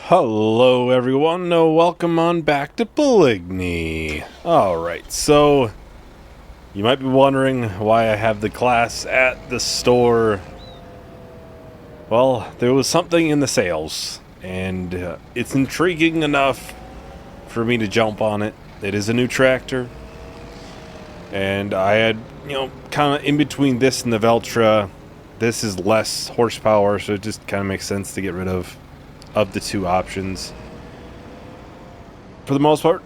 Hello everyone, welcome on back to Pallegney. Alright, so you might be wondering why I have the class at the store. Well, there was something in the sales, and it's intriguing enough for me to jump on it. It is a new tractor, and I had, kind of in between this and the Veltra, this is less horsepower, so it just kind of makes sense to get rid of the two options. For the most part,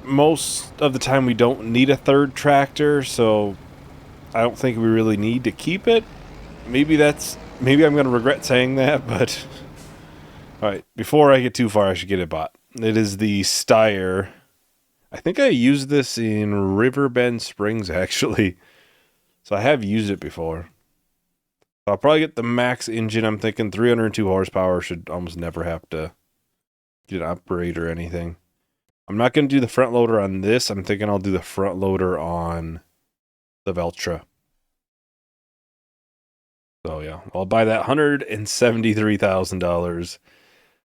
most of the time we don't need a third tractor, so I don't think we really need to keep it. Maybe I'm going to regret saying that, but alright, before I get too far, I should get it bought. It is the Steyr. I think I used this in Riverbend Springs, actually. So I have used it before. I'll probably get the max engine. I'm thinking 302 horsepower, should almost never have to get an upgrade or anything. I'm not going to do the front loader on this. I'm thinking I'll do the front loader on the Veltra. So yeah, I'll buy that $173,000.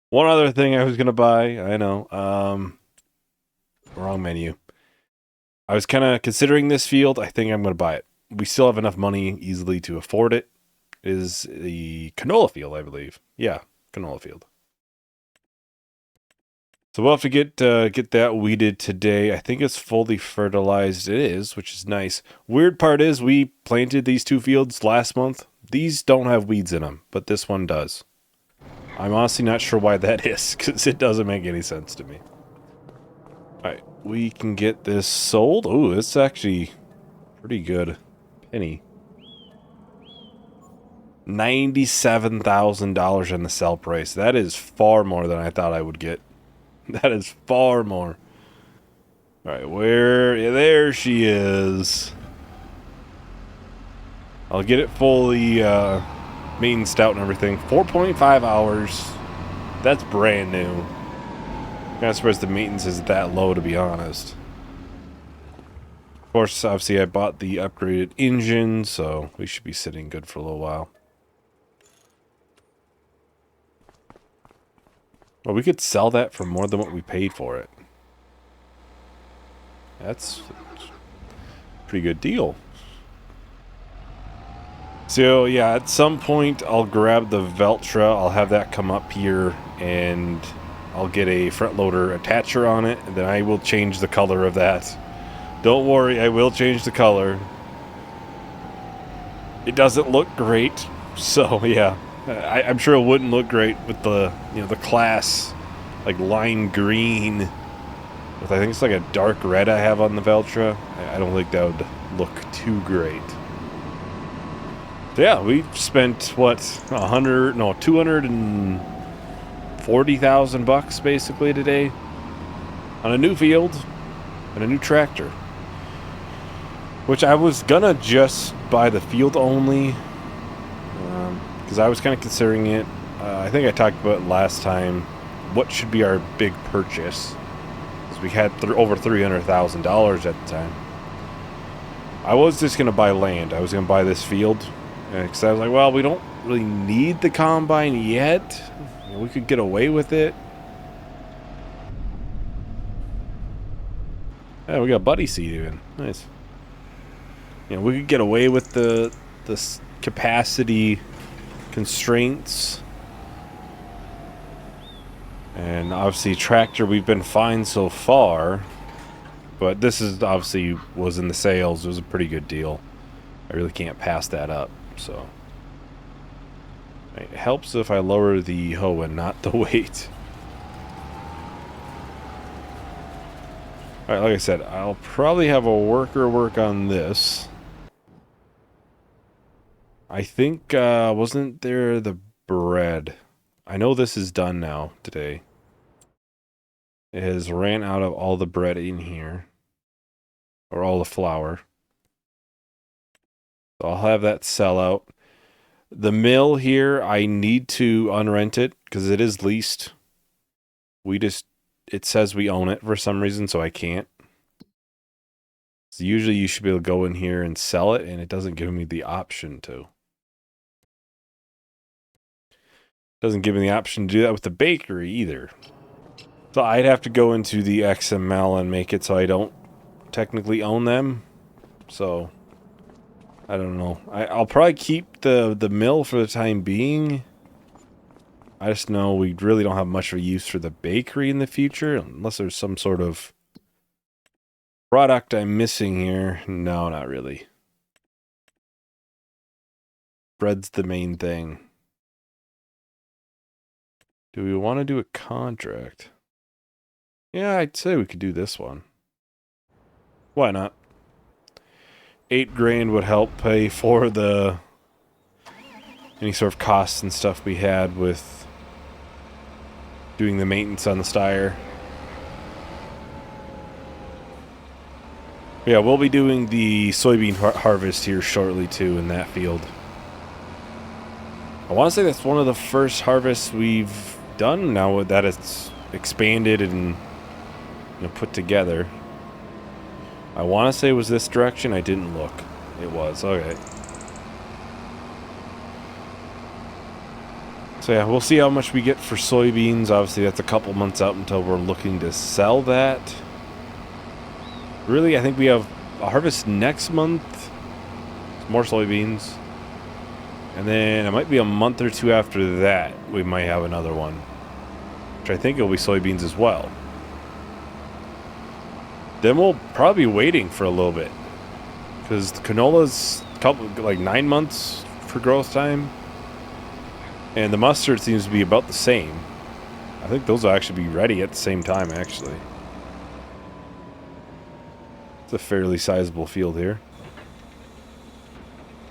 One other thing I was going to buy, I know, wrong menu. I was kind of considering this field. I think I'm going to buy it. We still have enough money easily to afford it. It is the canola field, I believe. Yeah, canola field. So we'll have to get that weeded today. I think it's fully fertilized. It is, which is nice. Weird part is we planted these two fields last month. These don't have weeds in them, but this one does. I'm honestly not sure why that is, because it doesn't make any sense to me. Alright, we can get this sold. Oh, it's actually pretty good penny. $97,000 in the sell price. That is far more than I thought I would get. That is far more. Alright, yeah, there she is. I'll get it fully maintenanced out and everything. 4.5 hours. That's brand new. I'm not surprised the maintenance is that low, to be honest. Of course, obviously I bought the upgraded engine, so we should be sitting good for a little while. Well, we could sell that for more than what we paid for it. That's a pretty good deal. So, yeah, at some point I'll grab the Veltra. I'll have that come up here, and I'll get a front loader attacher on it, and then I will change the color of that. Don't worry, I will change the color. It doesn't look great, so yeah. I'm sure it wouldn't look great with the, the class, like lime green, with I think it's like a dark red I have on the Veltra. I don't think that would look too great. So yeah, we spent what, 240,000 bucks basically today on a new field and a new tractor. Which I was gonna just buy the field only, because I was kind of considering it. I think I talked about it last time. What should be our big purchase? Because we had over $300,000 at the time. I was just gonna buy land. I was gonna buy this field, because I was like, well, we don't really need the combine yet. We could get away with it. Yeah, we got buddy seat even. Nice. We could get away with the capacity constraints. And obviously tractor, we've been fine so far. But this is obviously was in the sales. It was a pretty good deal. I really can't pass that up. So it helps if I lower the hoe and not the weight. Alright, like I said, I'll probably have a worker work on this. I think, wasn't there the bread? I know this is done now today. It has ran out of all the bread in here. Or all the flour. So I'll have that sell out. The mill here, I need to unrent it because it is leased. It says we own it for some reason, so I can't. So usually you should be able to go in here and sell it, and it doesn't give me the option to. Doesn't give me the option to do that with the bakery either. So I'd have to go into the XML and make it so I don't technically own them. So I don't know. I'll probably keep the mill for the time being. I just know we really don't have much of a use for the bakery in the future, unless there's some sort of product I'm missing here. No, not really. Bread's the main thing. Do we want to do a contract? Yeah, I'd say we could do this one. Why not? 8 grand would help pay for any sort of costs and stuff we had with doing the maintenance on the Steyr. Yeah, we'll be doing the soybean harvest here shortly too in that field. I want to say that's one of the first harvests we've done now that it's expanded and put together. I want to say it was this direction. I didn't look. It was. Okay. So yeah, we'll see how much we get for soybeans. Obviously, that's a couple months out until we're looking to sell that. Really, I think we have a harvest next month. More soybeans. And then it might be a month or two after that, we might have another one. Which I think it'll be soybeans as well. Then we'll probably be waiting for a little bit. Because the canola's like 9 months for growth time. And the mustard seems to be about the same. I think those will actually be ready at the same time, actually. It's a fairly sizable field here.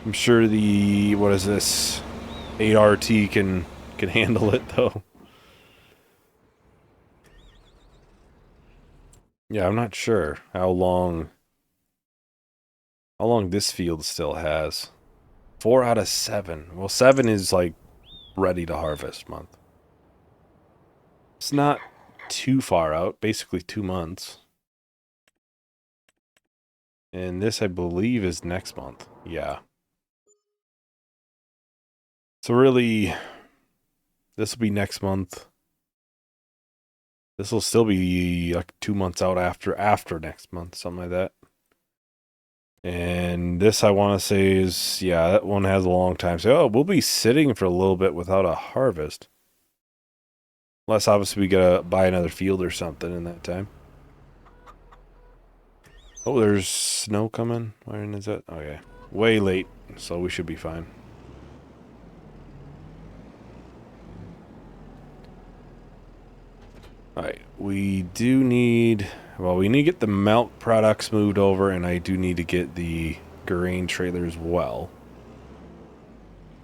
I'm sure the, what is this, 8RT can handle it, though. Yeah, I'm not sure how long this field still has. 4 out of 7. Well, 7 is, like, ready to harvest month. It's not too far out, basically 2 months. And this, I believe, is next month. Yeah. So really, this will be next month. This will still be like 2 months out after next month, something like that. And this, I want to say, is, yeah, that one has a long time. So, we'll be sitting for a little bit without a harvest. Unless, obviously, we gotta buy another field or something in that time. Oh, there's snow coming. When is that? Okay. Way late, so we should be fine. Alright, we do need... Well, we need to get the milk products moved over, and I do need to get the grain trailer as well.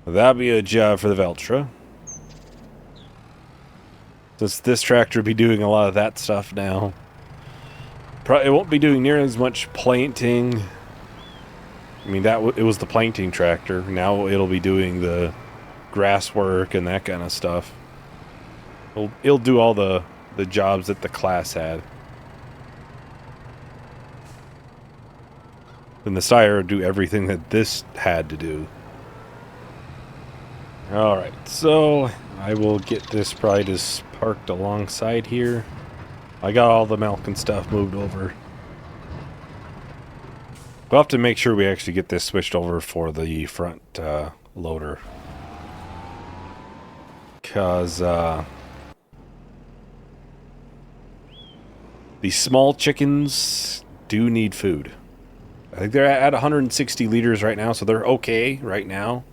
That'll be a job for the Veltra. Since this tractor will be doing a lot of that stuff now. It won't be doing near as much planting. I mean, it was the planting tractor. Now it'll be doing the grass work and that kind of stuff. It'll do all the jobs that the class had. And the Steyr would do everything that this had to do. Alright, so I will get this probably just parked alongside here. I got all the milk and stuff moved over. We'll have to make sure we actually get this switched over for the front loader. Because the small chickens do need food. I think they're at 160 liters right now, so they're okay right now.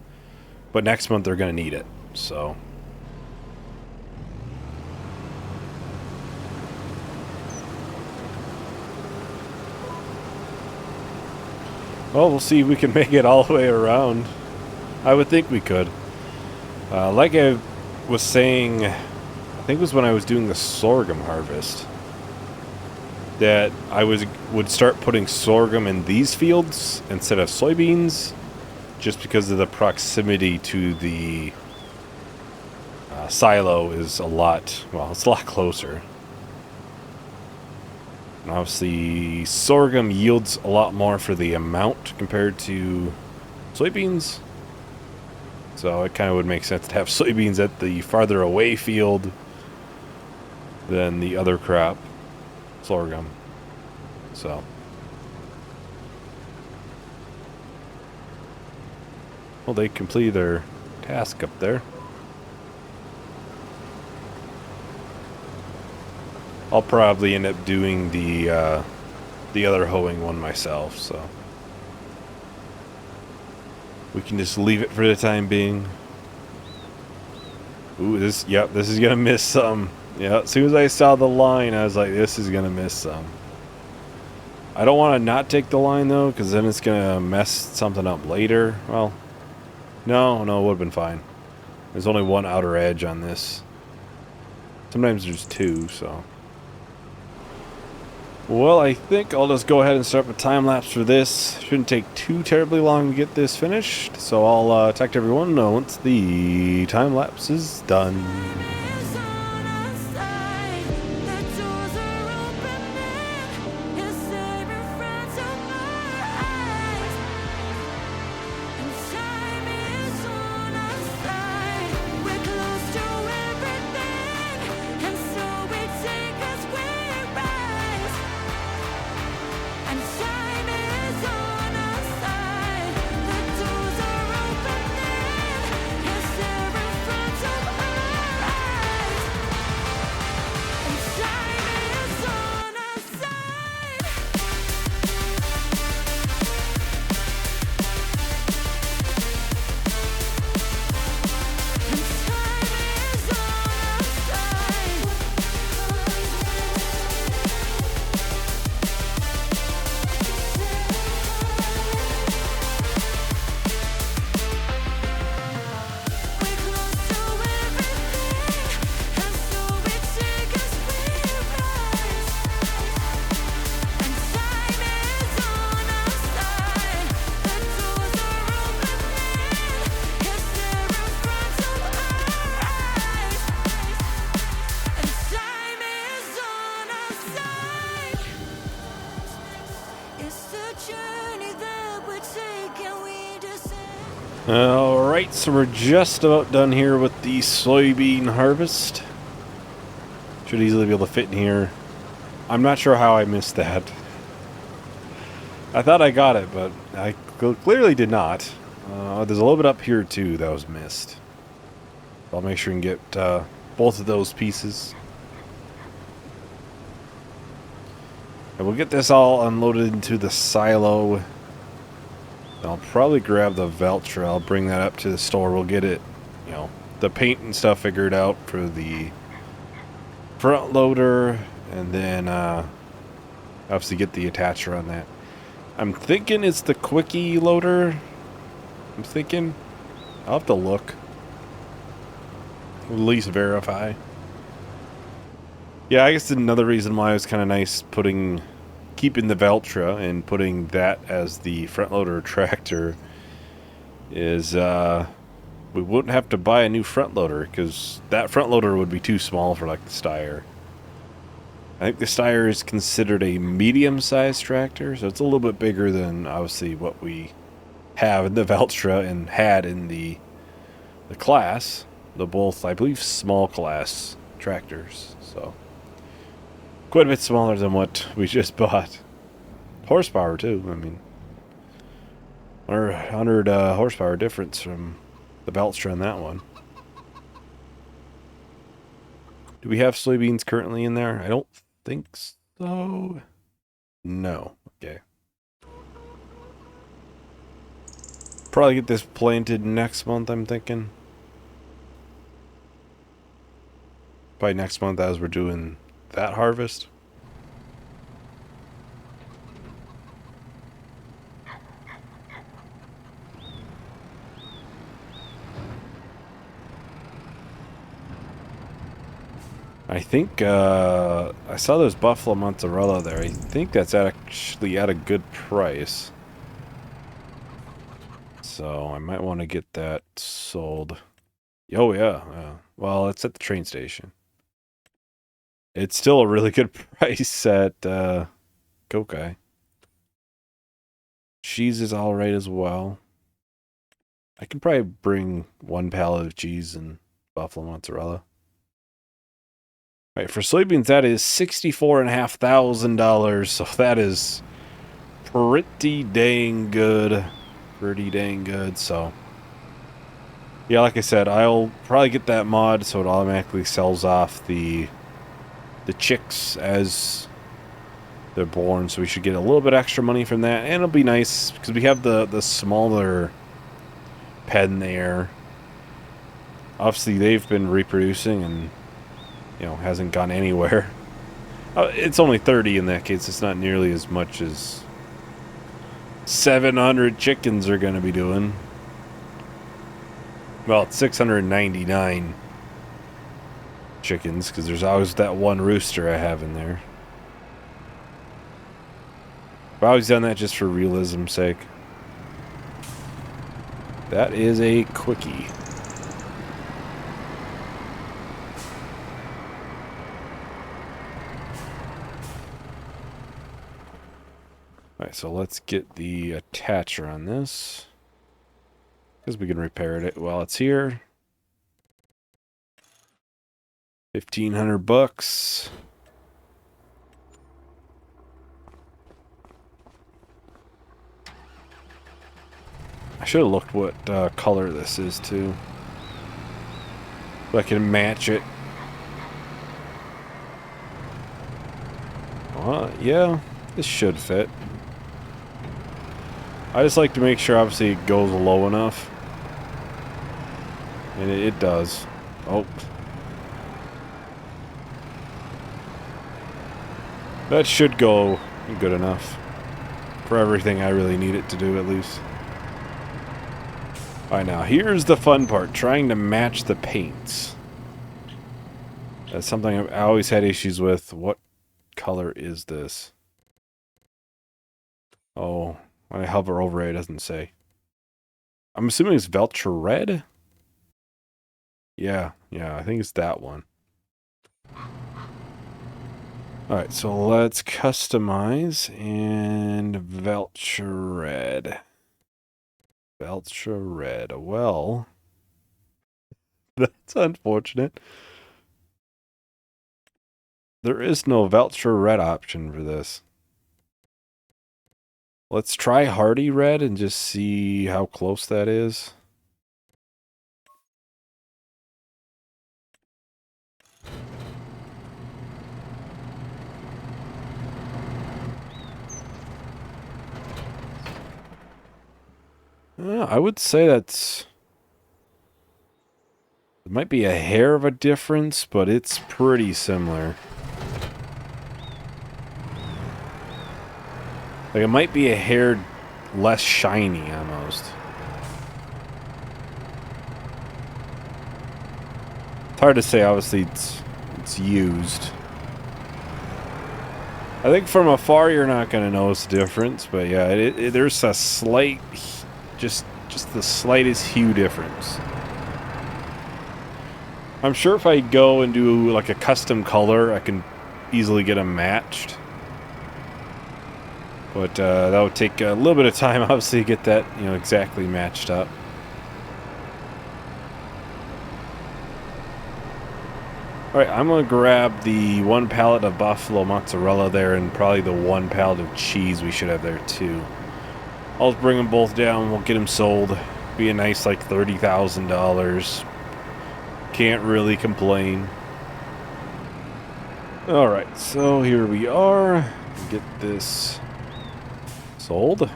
But next month they're going to need it, so... Well, we'll see if we can make it all the way around. I would think we could. Like I was saying, I think it was when I was doing the sorghum harvest, that I would start putting sorghum in these fields instead of soybeans, just because of the proximity to the silo is a lot, well, it's a lot closer. And obviously, sorghum yields a lot more for the amount compared to soybeans. So it kind of would make sense to have soybeans at the farther away field than the other crop, sorghum. So. Well, they completed their task up there. I'll probably end up doing the other hoeing one myself, so we can just leave it for the time being. Ooh, this is gonna miss some. Yeah, as soon as I saw the line, I was like, this is gonna miss some. I don't want to not take the line though, because then it's gonna mess something up later. Well, no, it would have been fine. There's only one outer edge on this. Sometimes there's two, so. Well, I think I'll just go ahead and start a time lapse for this. Shouldn't take too terribly long to get this finished, so I'll talk to everyone once the time lapse is done. Alright, so we're just about done here with the soybean harvest. Should easily be able to fit in here. I'm not sure how I missed that. I thought I got it, but I clearly did not. There's a little bit up here too that was missed. I'll make sure and get both of those pieces. And we'll get this all unloaded into the silo. I'll probably grab the Veltra. I'll bring that up to the store. We'll get it, you know, the paint and stuff figured out for the front loader, and then obviously get the attacher on that. I'm thinking it's the quickie loader. I'm thinking. I'll have to look. At least verify. Yeah, I guess another reason why it was kind of nice keeping the Veltra and putting that as the front loader tractor is we wouldn't have to buy a new front loader, because that front loader would be too small for like the Steyr. I think the Steyr is considered a medium-sized tractor, so it's a little bit bigger than obviously what we have in the Veltra and had in the class. They're both, I believe, small class tractors, so quite a bit smaller than what we just bought. Horsepower too, I mean, 100 horsepower difference from the Veltra in that one. Do we have soybeans currently in there? I don't think so. No. Okay. Probably get this planted next month, I'm thinking. Probably next month as we're doing that harvest. I think I saw those buffalo mozzarella there. I think that's actually at a good price. So I might want to get that sold. Oh yeah. Well, it's at the train station. It's still a really good price at Kokai. Cheese is alright as well. I could probably bring 1 pallet of cheese and buffalo mozzarella. All right, for soybeans, that is $64,500. So that is pretty dang good. Pretty dang good. So, yeah, like I said, I'll probably get that mod so it automatically sells off the chicks as they're born. So we should get a little bit extra money from that, and it'll be nice because we have the smaller pen there. Obviously, they've been reproducing and, you know, hasn't gone anywhere. It's only 30 in that case. It's not nearly as much as 700 chickens are going to be doing. Well, it's 699 chickens because there's always that one rooster I have in there. I've always done that just for realism's sake. That is a quickie. Alright, so let's get the attacher on this. Because we can repair it while it's here. 1,500 bucks. I should have looked what color this is too. So I can match it. Well, yeah, this should fit. I just like to make sure, obviously, it goes low enough. And it does. Oh. That should go good enough. For everything I really need it to do, at least. Alright, now, here's the fun part. Trying to match the paints. That's something I've always had issues with. What color is this? Oh, when I hover over it, it doesn't say. I'm assuming it's Veltra Red? Yeah, I think it's that one. Alright, so let's customize and Veltra Red. Veltra Red. Well, that's unfortunate. There is no Veltra Red option for this. Let's try Hardy Red and just see how close that is. I would say that's... It might be a hair of a difference, but it's pretty similar. Like, it might be a hair less shiny, almost. It's hard to say, obviously, it's used. I think from afar you're not going to notice the difference, but yeah, there's a slight, just the slightest hue difference. I'm sure if I go and do like a custom color, I can easily get them matched. But that would take a little bit of time, obviously, to get that, you know, exactly matched up. Alright, I'm going to grab the 1 pallet of buffalo mozzarella there and probably the 1 pallet of cheese we should have there too. I'll just bring them both down, we'll get them sold. Be a nice like $30,000. Can't really complain. Alright, so here we are. Get this sold.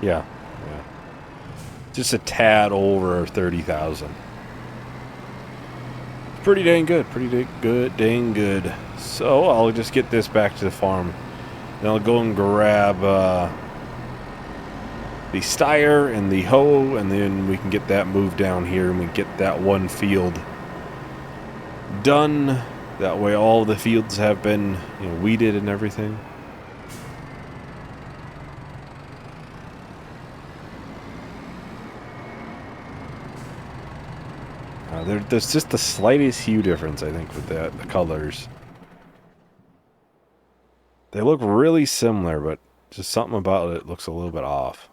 Yeah. Just a tad over 30,000. Pretty dang good. Dang good. So I'll just get this back to the farm. Then I'll go and grab the stire and the hoe, and then we can get that moved down here, and we get that one field done. That way all the fields have been, you know, weeded and everything. There's just the slightest hue difference, I think, with the colors. They look really similar, but just something about it looks a little bit off.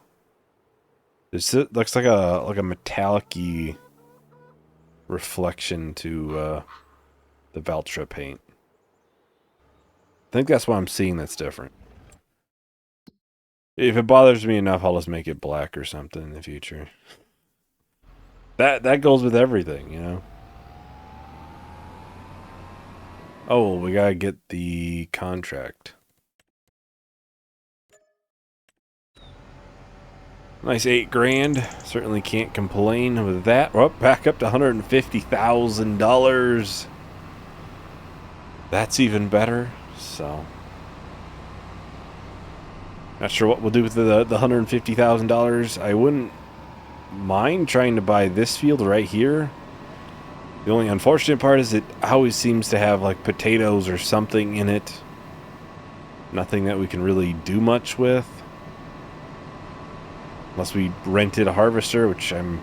It looks like a metallic-y reflection to the Valtra paint. I think that's what I'm seeing that's different. If it bothers me enough, I'll just make it black or something in the future. That goes with everything, you know? Oh, we gotta get the contract. Nice 8 grand. Certainly can't complain with that. Well, back up to $150,000. That's even better. So, not sure what we'll do with the $150,000. I wouldn't mind trying to buy this field right here. The only unfortunate part is it always seems to have like potatoes or something in it. Nothing that we can really do much with. Unless we rented a harvester, which I'm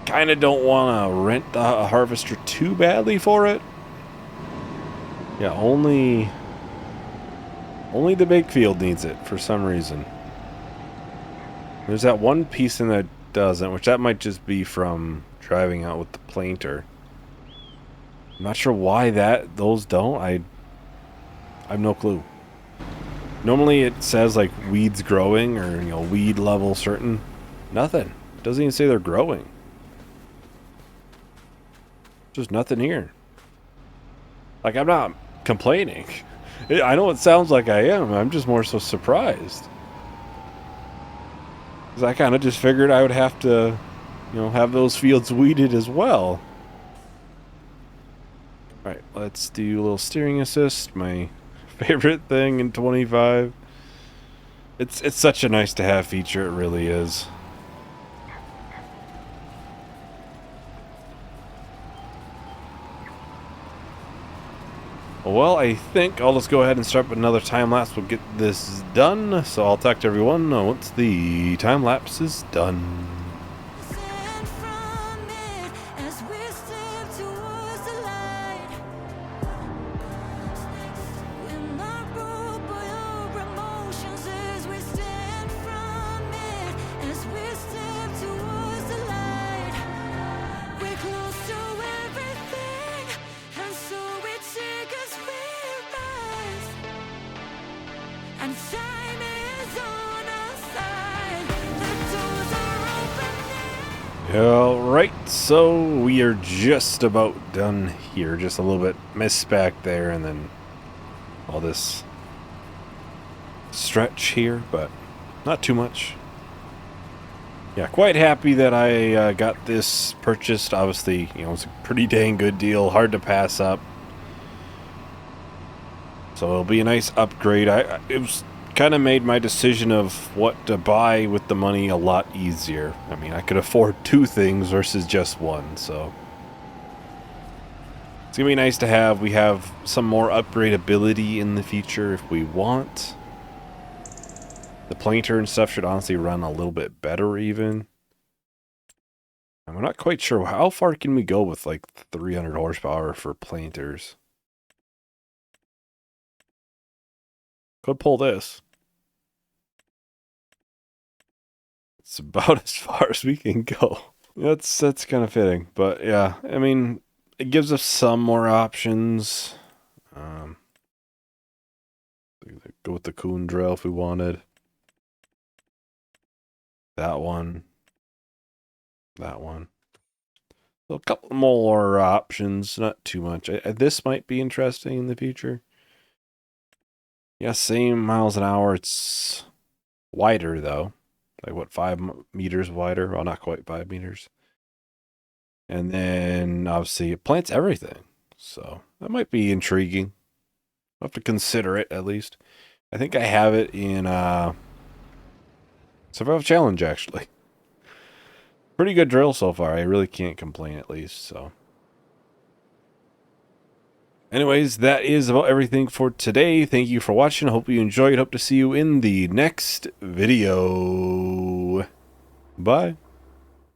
kind of don't want to rent a harvester too badly for it. Yeah, only the big field needs it for some reason. There's that one piece in that doesn't, which that might just be from driving out with the planter. I'm not sure why those don't. I have no clue. Normally it says like weeds growing or, you know, weed level certain. Nothing. It doesn't even say they're growing. Just nothing here. Like, I'm not complaining. I know it sounds like I am. I'm just more so surprised. Because I kind of just figured I would have to, you know, have those fields weeded as well. Alright, let's do a little steering assist. My favorite thing in 25. It's such a nice to have feature, it really is. Well, I think I'll just go ahead and start with another time lapse. We'll get this done. So I'll talk to everyone once the time lapse is done. Alright, so we are just about done here. Just a little bit missed back there and then all this stretch here, but not too much. Yeah, quite happy that I got this purchased. Obviously, you know, it's a pretty dang good deal. Hard to pass up. So it'll be a nice upgrade. It was kind of made my decision of what to buy with the money a lot easier. I mean, I could afford 2 things versus just one, so it's gonna be nice to have. We have some more upgradability in the future if we want. The planter and stuff should honestly run a little bit better even. I'm not quite sure how far can we go with like 300 horsepower for planters. Could pull this. It's about as far as we can go. That's kind of fitting, but yeah, I mean, it gives us some more options. Go with the Coon drill if we wanted. That one. That one. So a couple more options, not too much. This might be interesting in the future. Yeah, same miles an hour. It's wider though. Like what, 5 meters wider? Well, not quite 5 meters. And then obviously it plants everything. So that might be intriguing. I'll have to consider it at least. I think I have it in Survival Challenge actually. Pretty good drill so far. I really can't complain at least, so. Anyways, that is about everything for today. Thank you for watching. I hope you enjoyed. Hope to see you in the next video. Bye.